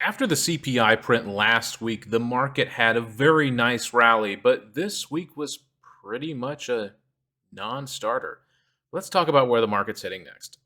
After the CPI print last week, the market had a very nice rally, but this week was pretty much a non starter. Let's talk about where the market's heading next.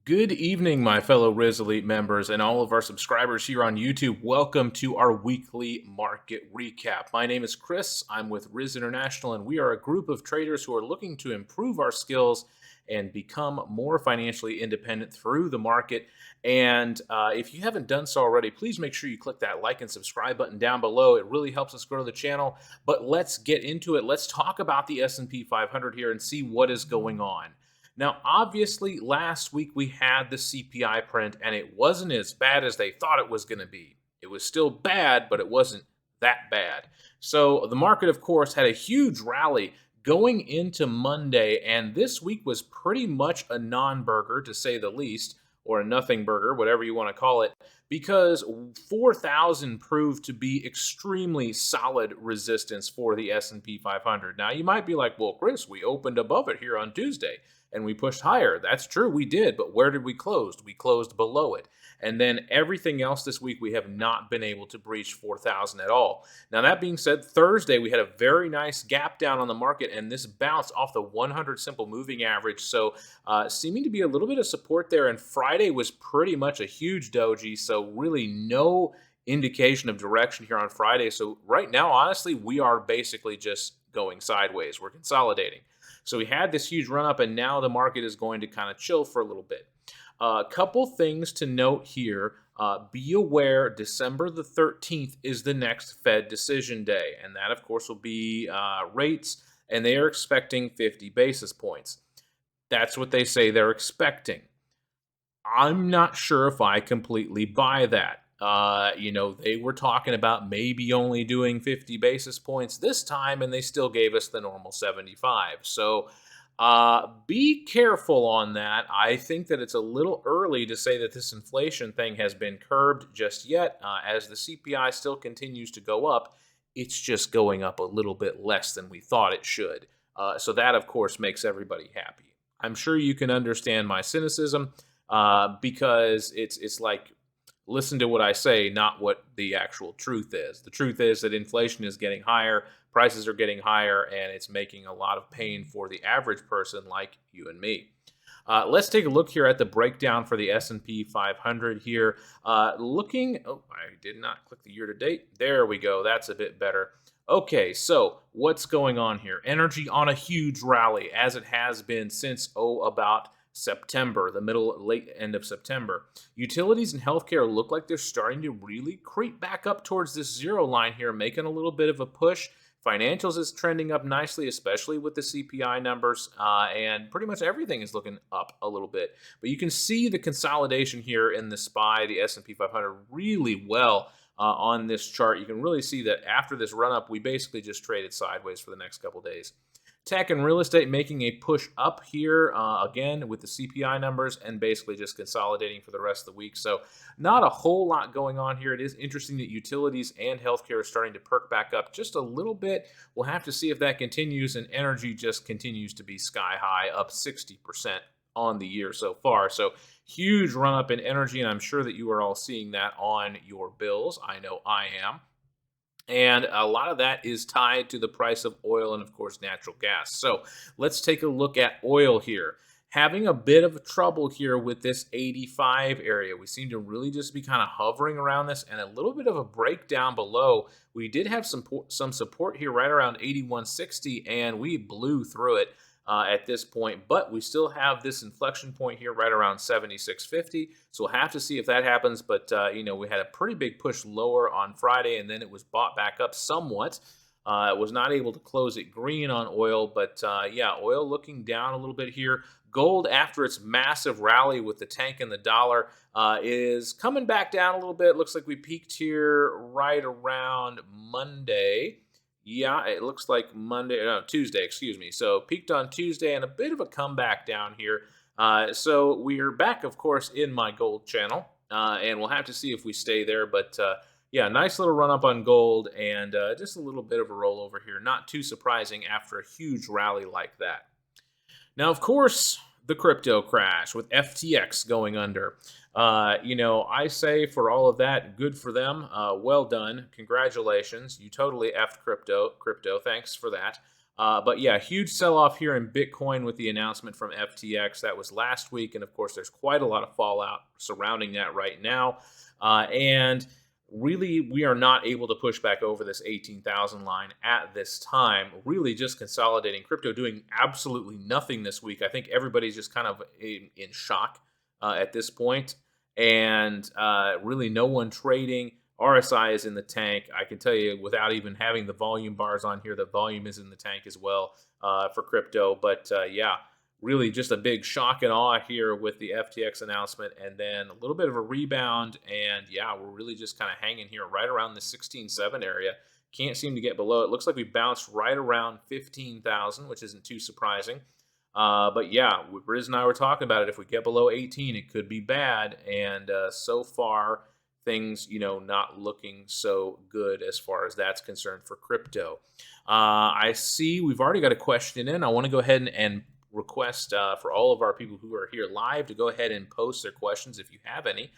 Good evening, my fellow Riz Elite members and all of our subscribers here on YouTube. Welcome to our weekly market recap. My name is Chris. I'm with Riz International, and we are a group of traders who are looking to improve our skills and become more financially independent through the market. And if you haven't done so already, please make sure you click that like and subscribe button down below. It really helps us grow the channel. But let's get into it. Let's talk about the S&P 500 here and see what is going on. Now, obviously, last week we had the CPI print, and it wasn't as bad as they thought it was going to be. It was still bad, but it wasn't that bad. So the market, of course, had a huge rally going into Monday, and this week was pretty much a non-burger, to say the least, or a nothing burger, whatever you want to call it, because 4,000 proved to be extremely solid resistance for the S&P 500. Now, you might be like, well, Chris, we opened above it here on Tuesday and we pushed higher. That's true, we did, but where did we close? We closed below it. And then everything else this week, we have not been able to breach 4,000 at all. Now, that being said, Thursday, we had a very nice gap down on the market, and this bounced off the 100 simple moving average. So seeming to be a little bit of support there. And Friday was pretty much a huge doji, so really no indication of direction here on Friday. So right now, honestly, we are basically just going sideways. We're consolidating. So we had this huge run up, and now the market is going to kind of chill for a little bit. A couple things to note here. Be aware December the 13th is the next Fed decision day, and that, of course, will be rates, and they are expecting 50 basis points. That's what they say they're expecting. I'm not sure if I completely buy that. They were talking about maybe only doing 50 basis points this time, and they still gave us the normal 75. So be careful on that. I think that it's a little early to say that this inflation thing has been curbed just yet. As the CPI still continues to go up, it's just going up a little bit less than we thought it should. So that, of course, makes everybody happy. I'm sure you can understand my cynicism because it's like, listen to what I say, not what the actual truth is. The truth is that inflation is getting higher, prices are getting higher, and it's making a lot of pain for the average person like you and me. Let's take a look here at the breakdown for the S&P 500 here. I did not click the year-to-date. There we go. That's a bit better. Okay, so what's going on here? Energy on a huge rally, as it has been since, about September, the late end of September. Utilities and healthcare look like they're starting to really creep back up towards this zero line here, making a little bit of a push. Financials is trending up nicely, especially with the CPI numbers, and pretty much everything is looking up a little bit. But you can see the consolidation here in the SPY, the S&P 500, really well on this chart. You can really see that after this run-up, we basically just traded sideways for the next couple days. Tech and real estate making a push up here, again, with the CPI numbers, and basically just consolidating for the rest of the week. So not a whole lot going on here. It is interesting that utilities and healthcare are starting to perk back up just a little bit. We'll have to see if that continues, and energy just continues to be sky high, up 60% on the year so far. So huge run up in energy, and I'm sure that you are all seeing that on your bills. I know I am. And a lot of that is tied to the price of oil and, of course, natural gas. So let's take a look at oil here. Having a bit of trouble here with this 85 area. We seem to really just be kind of hovering around this, and a little bit of a breakdown below. We did have some support here right around 81.60, and we blew through it at this point, but we still have this inflection point here right around 76.50. So we'll have to see if that happens. But we had a pretty big push lower on Friday, and then it was bought back up somewhat. It was not able to close it green on oil, but oil looking down a little bit here. Gold, after its massive rally with the tank and the dollar, is coming back down a little bit. Looks like we peaked here right around Monday. Yeah, it looks like Tuesday, excuse me. So peaked on Tuesday and a bit of a comeback down here. So we're back, of course, in my gold channel, and we'll have to see if we stay there. But nice little run up on gold, and just a little bit of a rollover here. Not too surprising after a huge rally like that. Now, of course, The crypto crash with FTX going under. I say for all of that, good for them. Well done. Congratulations. You totally effed crypto. Crypto. Thanks for that. But yeah, huge sell off here in Bitcoin with the announcement from FTX. That was last week. And of course, there's quite a lot of fallout surrounding that right now. And really, we are not able to push back over this 18,000 line at this time. Really just consolidating crypto, doing absolutely nothing this week. I think everybody's just kind of in shock at this point. And really no one trading. RSI is in the tank. I can tell you without even having the volume bars on here, the volume is in the tank as well for crypto. But yeah, really just a big shock and awe here with the FTX announcement, and then a little bit of a rebound. And yeah, we're really just kind of hanging here right around the 16.7 area. Can't seem to get below it. Looks like we bounced right around 15,000, which isn't too surprising. But yeah, Riz and I were talking about it. If we get below 18, it could be bad. And so far, things, not looking so good as far as that's concerned for crypto. I see we've already got a question in. I want to go ahead and request for all of our people who are here live to go ahead and post their questions if you have any.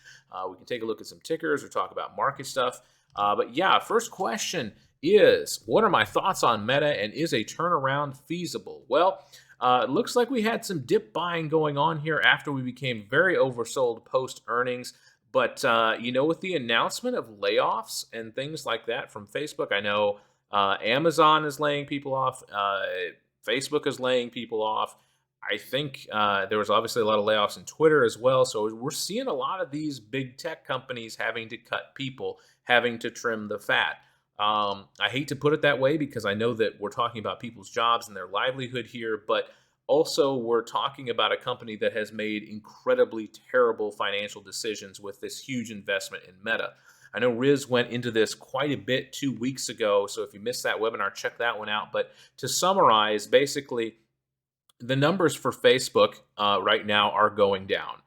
We can take a look at some tickers or talk about market stuff. But yeah, first question is, what are my thoughts on Meta, and is a turnaround feasible? Well, it looks like we had some dip buying going on here after we became very oversold post earnings. But, with the announcement of layoffs and things like that from Facebook, I know Amazon is laying people off. Facebook is laying people off. I think there was obviously a lot of layoffs in Twitter as well. So we're seeing a lot of these big tech companies having to cut people, having to trim the fat. I hate to put it that way because I know that we're talking about people's jobs and their livelihood here, but also we're talking about a company that has made incredibly terrible financial decisions with this huge investment in Meta. I know Riz went into this quite a bit 2 weeks ago, so if you missed that webinar, check that one out. But to summarize, basically, the numbers for Facebook right now are going down.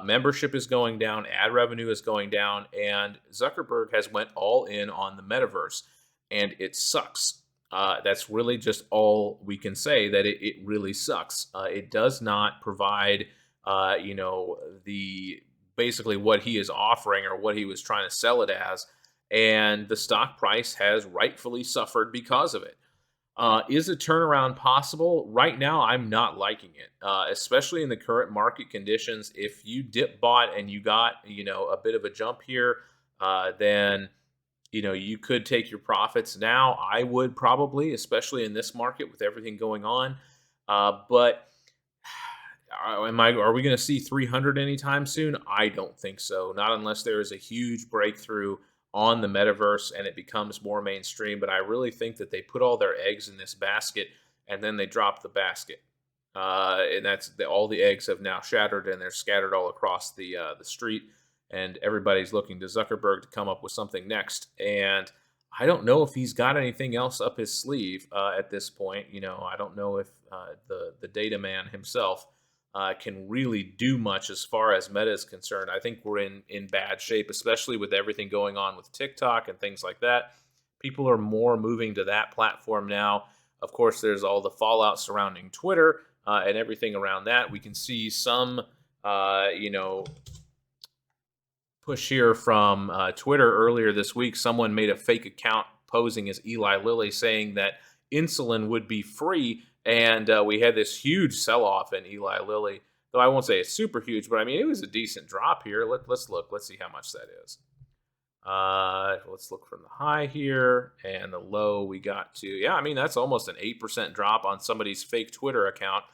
Membership is going down, ad revenue is going down, and Zuckerberg has went all in on the metaverse, and it sucks. That's really just all we can say, that it really sucks. It does not provide, the basically what he is offering or what he was trying to sell it as, and the stock price has rightfully suffered because of it. Is a turnaround possible? Right now, I'm not liking it, especially in the current market conditions. If you dip bought and you got, a bit of a jump here, then, you could take your profits now. I would probably, especially in this market with everything going on. But are we going to see 300 anytime soon? I don't think so. Not unless there is a huge breakthrough on the metaverse and it becomes more mainstream. But I really think that they put all their eggs in this basket and then they drop the basket. And all the eggs have now shattered and they're scattered all across the street. And everybody's looking to Zuckerberg to come up with something next. And I don't know if he's got anything else up his sleeve at this point. I don't know if the data man himself can really do much as far as Meta is concerned. I think we're in bad shape, especially with everything going on with TikTok and things like that. People are more moving to that platform now. Of course, there's all the fallout surrounding Twitter and everything around that. We can see some, push here from Twitter earlier this week. Someone made a fake account posing as Eli Lilly saying that insulin would be free. And we had this huge sell-off in Eli Lilly, though I won't say it's super huge, but I mean, it was a decent drop here. Let's look. Let's see how much that is. Let's look from the high here and the low we got to. Yeah, I mean, that's almost an 8% drop on somebody's fake Twitter account.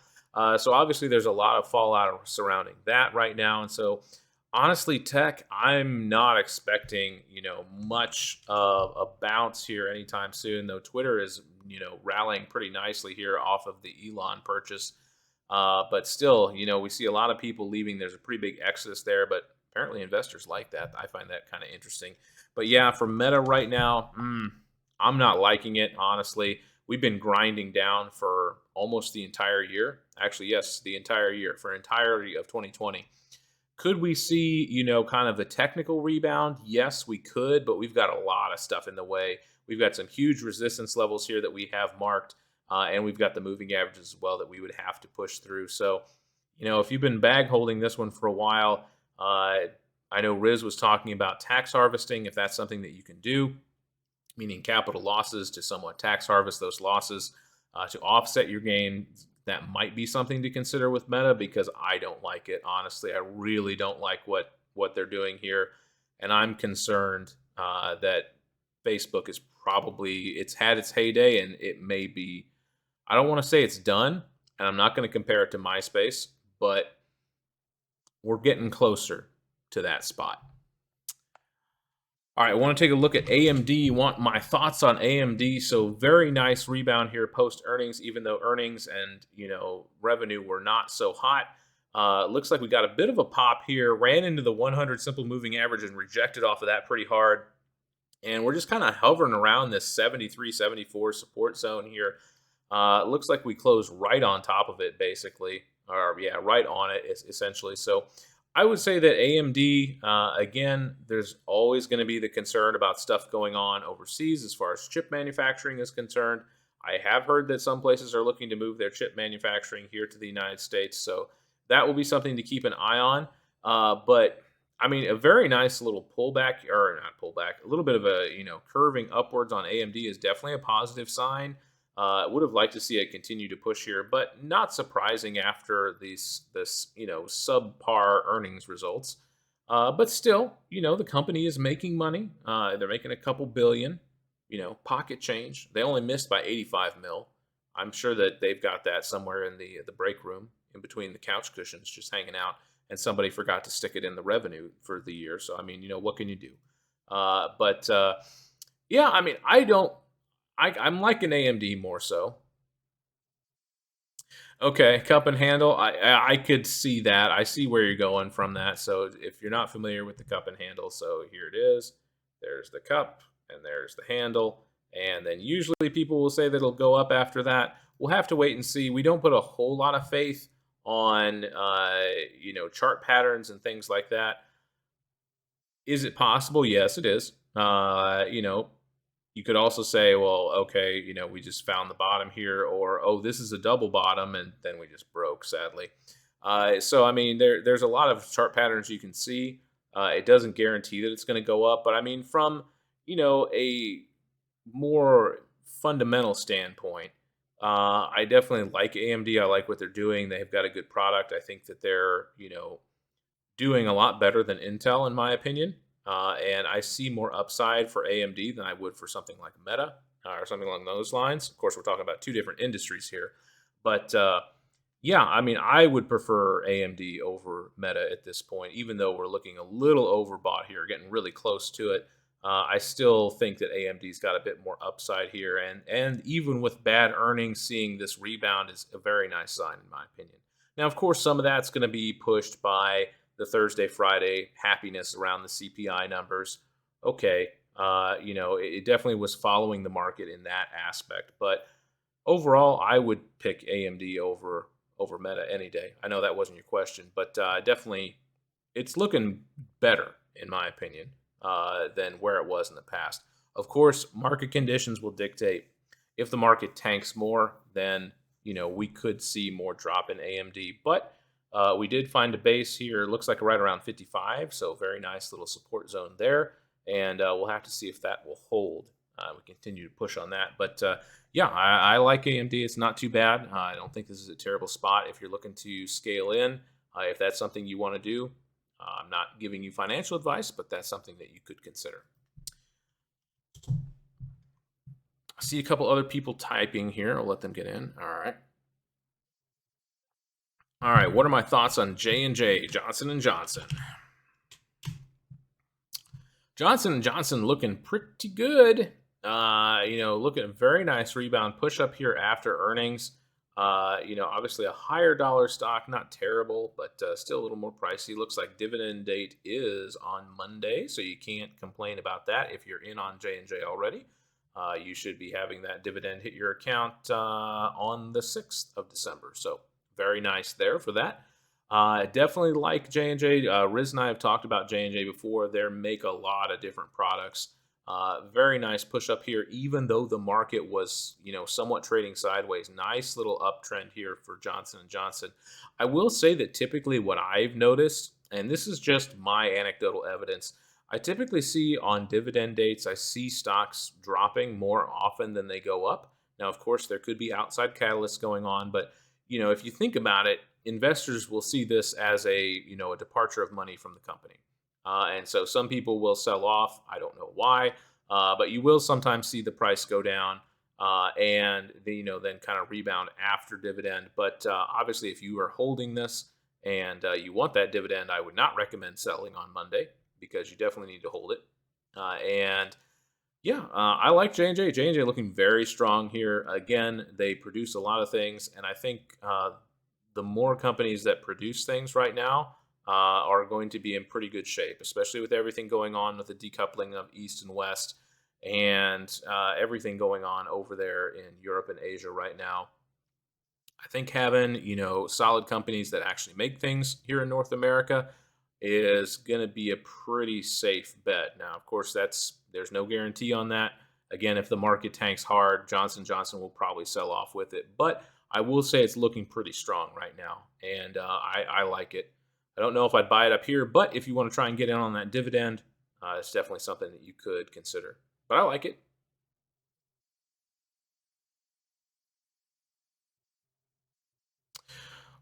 So obviously there's a lot of fallout surrounding that right now. And so honestly, tech, I'm not expecting, much of a bounce here anytime soon, though Twitter is, rallying pretty nicely here off of the Elon purchase. But still, we see a lot of people leaving. There's a pretty big exodus there, but apparently investors like that. I find that kind of interesting. But yeah, for Meta right now, I'm not liking it, honestly. We've been grinding down for almost the entire year. Actually, yes, the entire year, for entirety of 2020. Could we see, kind of a technical rebound? Yes, we could, but we've got a lot of stuff in the way. We've got some huge resistance levels here that we have marked, and we've got the moving averages as well that we would have to push through. So, If you've been bag holding this one for a while, I know Riz was talking about tax harvesting, if that's something that you can do, meaning capital losses to somewhat tax harvest those losses to offset your gain. That might be something to consider with Meta because I don't like it. Honestly, I really don't like what they're doing here, and I'm concerned that Facebook is probably it's had its heyday and it may be. I don't want to say it's done, and I'm not going to compare it to MySpace, but we're getting closer to that spot. All right, I want to take a look at AMD. You want my thoughts on AMD? So very nice rebound here post earnings, even though earnings and revenue were not so hot. Looks like we got a bit of a pop here. Ran into the 100 simple moving average and rejected off of that pretty hard. And we're just kind of hovering around this 73, 74 support zone here. Looks like we closed right on top of it, basically, or yeah, right on it, essentially. So I would say that AMD, again, there's always going to be the concern about stuff going on overseas as far as chip manufacturing is concerned. I have heard that some places are looking to move their chip manufacturing here to the United States, so that will be something to keep an eye on. But I mean, a very nice little pullback, or not pullback, a little bit of a curving upwards on AMD is definitely a positive sign. Would have liked to see it continue to push here, but not surprising after this subpar earnings results. But still, the company is making money. They're making a couple billion, pocket change. They only missed by 85 mil. I'm sure that they've got that somewhere in the break room, in between the couch cushions, just hanging out. And somebody forgot to stick it in the revenue for the year. So I mean, what can you do? Yeah, I mean, I'm liking AMD more so. Okay, cup and handle. I could see that. I see where you're going from that. So if you're not familiar with the cup and handle, so here it is. There's the cup and there's the handle. And then usually people will say that it'll go up after that. We'll have to wait and see. We don't put a whole lot of faith on chart patterns and things like that. Is it possible? Yes, it is. You could also say, well, okay, we just found the bottom here, or oh, this is a double bottom, and then we just broke, sadly. So I mean, there's a lot of chart patterns you can see. It doesn't guarantee that it's going to go up, but I mean, from a more fundamental standpoint, I definitely like AMD. I like what they're doing. They've got a good product. I think that they're doing a lot better than Intel, in my opinion. And I see more upside for AMD than I would for something like Meta or something along those lines. Of course, we're talking about two different industries here. But yeah, I mean, I would prefer AMD over Meta at this point, even though we're looking a little overbought here, getting really close to it. I still think that AMD's got a bit more upside here. And even with bad earnings, seeing this rebound is a very nice sign, in my opinion. Now, of course, some of that's going to be pushed by the Thursday, Friday happiness around the CPI numbers. Okay, it definitely was following the market in that aspect. But overall, I would pick AMD over Meta any day. I know that wasn't your question, but definitely it's looking better, in my opinion, than where it was in the past. Of course, market conditions will dictate. If the market tanks more, then we could see more drop in AMD. But we did find a base here. Looks like right around 55, so very nice little support zone there. And we'll have to see if that will hold. We continue to push on that. But yeah, I like AMD. It's not too bad. I don't think this is a terrible spot if you're looking to scale in. If that's something you want to do, I'm not giving you financial advice, but that's something that you could consider. I see a couple other people typing here. I'll let them get in. All right. All right, what are my thoughts on J&J, Johnson & Johnson? Johnson & Johnson looking pretty good. Looking a very nice rebound push up here after earnings. Obviously a higher dollar stock, not terrible, but still a little more pricey. Looks like dividend date is on Monday, so you can't complain about that if you're in on J&J already. You should be having that dividend hit your account on the 6th of December. So very nice there for that. Definitely like J&J. Riz and I have talked about J&J before. They make a lot of different products. Very nice push up here, even though the market was, somewhat trading sideways. Nice little uptrend here for Johnson and Johnson. I will say that typically what I've noticed, and this is just my anecdotal evidence, I typically see on dividend dates, I see stocks dropping more often than they go up. Now, of course, there could be outside catalysts going on, but if you think about it, investors will see this as a departure of money from the company. And so some people will sell off. I don't know why, but you will sometimes see the price go down and then kind of rebound after dividend. But obviously, if you are holding this and you want that dividend, I would not recommend selling on Monday because you definitely need to hold it. And yeah, I like J&J. J&J looking very strong here. Again, they produce a lot of things, and I think the more companies that produce things right now are going to be in pretty good shape, especially with everything going on with the decoupling of East and West and everything going on over there in Europe and Asia right now. I think having, solid companies that actually make things here in North America is going to be a pretty safe bet. Now, of course, there's no guarantee on that. Again, if the market tanks hard, Johnson will probably sell off with it. But I will say it's looking pretty strong right now, and I like it. I don't know if I'd buy it up here, but if you want to try and get in on that dividend, it's definitely something that you could consider. But I like it.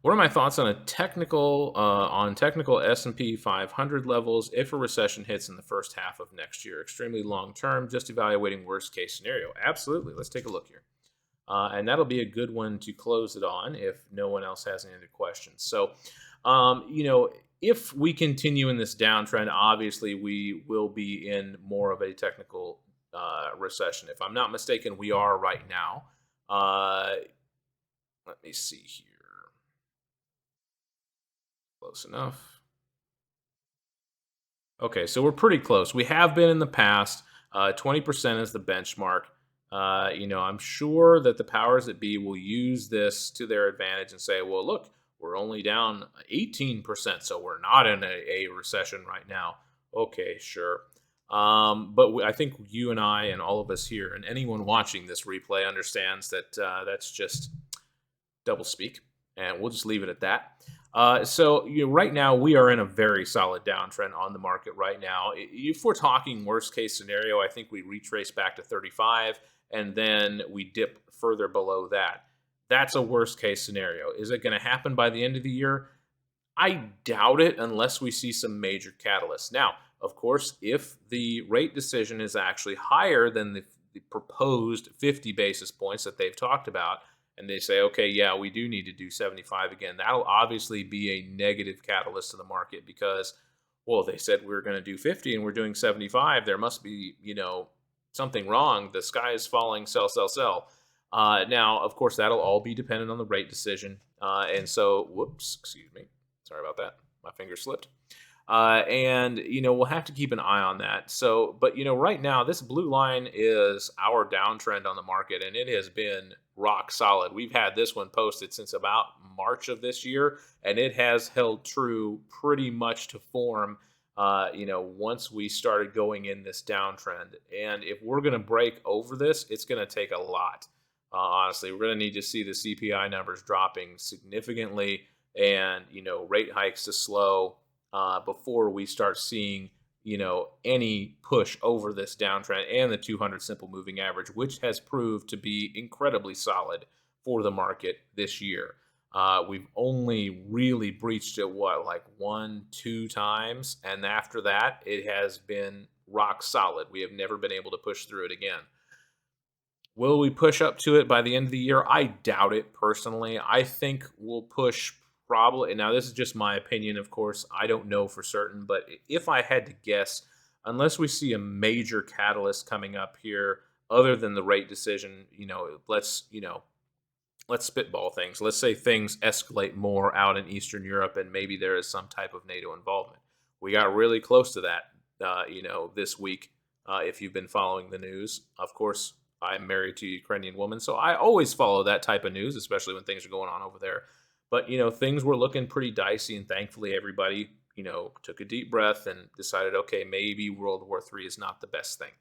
What are my thoughts on a technical S&P 500 levels if a recession hits in the first half of next year? Extremely long term, just evaluating worst case scenario. Absolutely. Let's take a look here. And that'll be a good one to close it on if no one else has any other questions. So, if we continue in this downtrend, obviously we will be in more of a technical recession. If I'm not mistaken, we are right now. Let me see here. Close enough. Okay, so we're pretty close. We have been in the past. 20% is the benchmark. I'm sure that the powers that be will use this to their advantage and say, well, look, we're only down 18%, so we're not in a recession right now. Okay, sure. But I think you and I and all of us here and anyone watching this replay understands that that's just double speak, and we'll just leave it at that. So right now we are in a very solid downtrend on the market right now. If we're talking worst case scenario, I think we retrace back to 35 and then we dip further below that. That's a worst case scenario. Is it going to happen by the end of the year? I doubt it unless we see some major catalysts. Now, of course, if the rate decision is actually higher than the proposed 50 basis points that they've talked about, and they say, okay, yeah, we do need to do 75 again, that'll obviously be a negative catalyst to the market because, well, they said we are going to do 50 and we're doing 75. There must be, something wrong. The sky is falling, sell, sell, sell. Now, of course, that'll all be dependent on the rate decision. And so, whoops, excuse me. Sorry about that. My finger slipped. And we'll have to keep an eye on that. So, but right now this blue line is our downtrend on the market, and it has been rock solid. We've had this one posted since about March of this year, and it has held true pretty much to form. Once we started going in this downtrend, and if we're going to break over this, it's going to take a lot. Honestly, we're going to need to see the CPI numbers dropping significantly, and rate hikes to slow before we start seeing, any push over this downtrend and the 200 simple moving average, which has proved to be incredibly solid for the market this year. We've only really breached it, like 1, 2 times. And after that, it has been rock solid. We have never been able to push through it again. Will we push up to it by the end of the year? I doubt it personally. I think we'll push probably. Now, this is just my opinion, of course. I don't know for certain, but if I had to guess, unless we see a major catalyst coming up here, other than the rate decision, let's spitball things. Let's say things escalate more out in Eastern Europe, and maybe there is some type of NATO involvement. We got really close to that, this week. If you've been following the news, of course, I'm married to a Ukrainian woman, so I always follow that type of news, especially when things are going on over there. But things were looking pretty dicey, and thankfully, everybody took a deep breath and decided, okay, maybe World War III is not the best thing.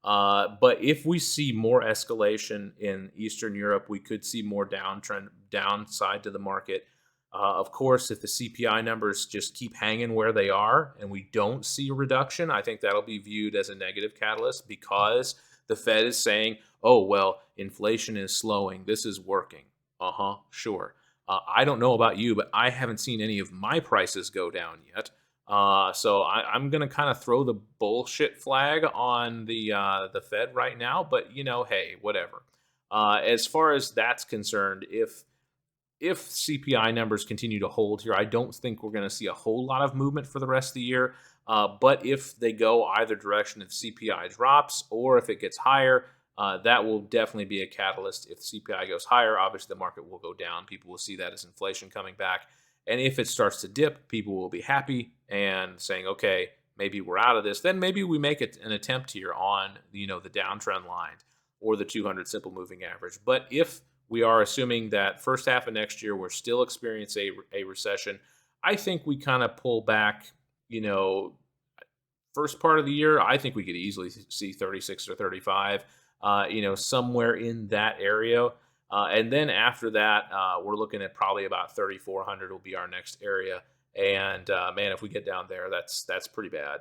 But if we see more escalation in Eastern Europe, we could see more downside to the market. Of course, if the CPI numbers just keep hanging where they are and we don't see a reduction, I think that'll be viewed as a negative catalyst because the Fed is saying, oh, well, inflation is slowing. This is working. Uh huh, sure. I don't know about you, but I haven't seen any of my prices go down yet. So I'm going to kind of throw the bullshit flag on the Fed right now. But, hey, whatever. As far as that's concerned, if CPI numbers continue to hold here, I don't think we're going to see a whole lot of movement for the rest of the year. But if they go either direction, if CPI drops or if it gets higher, that will definitely be a catalyst. If CPI goes higher, obviously the market will go down. People will see that as inflation coming back. And if it starts to dip, people will be happy and saying, okay, maybe we're out of this. Then maybe we make an attempt here on, the downtrend line or the 200 simple moving average. But if we are assuming that first half of next year we're still experiencing a recession, I think we kind of pull back, first part of the year, I think we could easily see 36 or 35, somewhere in that area. And then after that, we're looking at probably about 3,400 will be our next area. And man, if we get down there, that's pretty bad,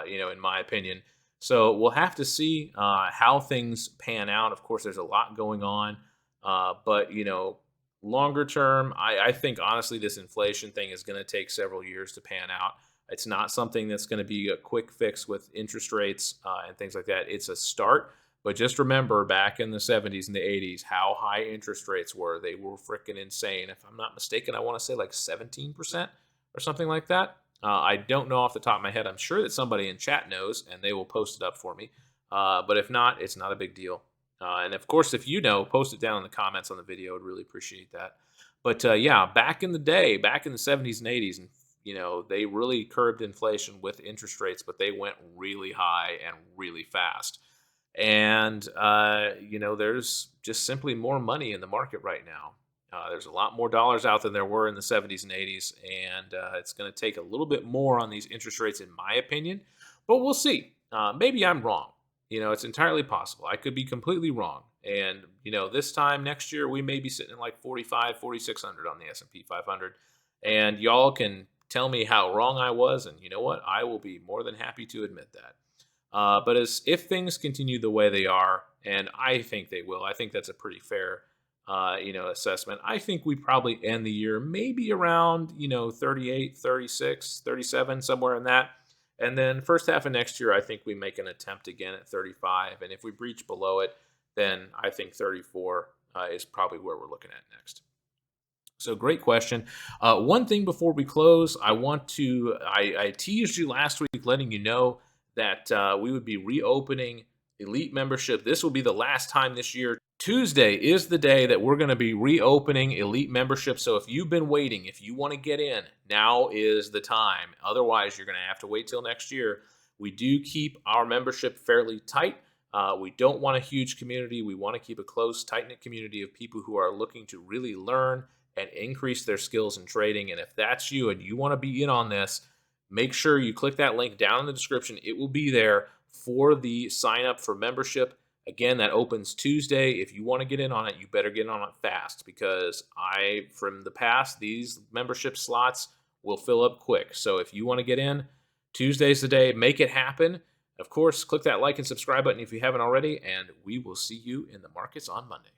in my opinion. So we'll have to see how things pan out. Of course, there's a lot going on, but longer term, I think honestly, this inflation thing is going to take several years to pan out. It's not something that's going to be a quick fix with interest rates and things like that. It's a start. But just remember back in the 70s and the 80s, how high interest rates were. They were freaking insane. If I'm not mistaken, I want to say like 17% or something like that. I don't know off the top of my head. I'm sure that somebody in chat knows and they will post it up for me. But if not, it's not a big deal. And of course, if you know, post it down in the comments on the video. I'd really appreciate that. But yeah, back in the day, back in the 70s and 80s, and they really curbed inflation with interest rates, but they went really high and really fast. And, there's just simply more money in the market right now. There's a lot more dollars out than there were in the 70s and 80s. And it's going to take a little bit more on these interest rates, in my opinion. But we'll see. Maybe I'm wrong. It's entirely possible. I could be completely wrong. And, this time next year, we may be sitting at like 45, 4,600 on the S&P 500. And y'all can tell me how wrong I was. And you know what? I will be more than happy to admit that. But if things continue the way they are, and I think they will, I think that's a pretty fair, assessment. I think we probably end the year maybe around, 38, 36, 37, somewhere in that. And then first half of next year, I think we make an attempt again at 35. And if we breach below it, then I think 34 is probably where we're looking at next. So great question. One thing before we close, I teased you last week letting you know that we would be reopening Elite membership. This will be the last time this year. Tuesday is the day that we're going to be reopening Elite membership. So if you've been waiting, if you want to get in, now is the time. Otherwise, you're going to have to wait till next year. We do keep our membership fairly tight. We don't want a huge community. We want to keep a close, tight-knit community of people who are looking to really learn and increase their skills in trading. And if that's you and you want to be in on this, make sure you click that link down in the description. It will be there for the sign up for membership. Again, that opens Tuesday. If you want to get in on it, you better get in on it fast because from the past, these membership slots will fill up quick. So if you want to get in, Tuesday's the day. Make it happen. Of course, click that like and subscribe button if you haven't already, and we will see you in the markets on Monday.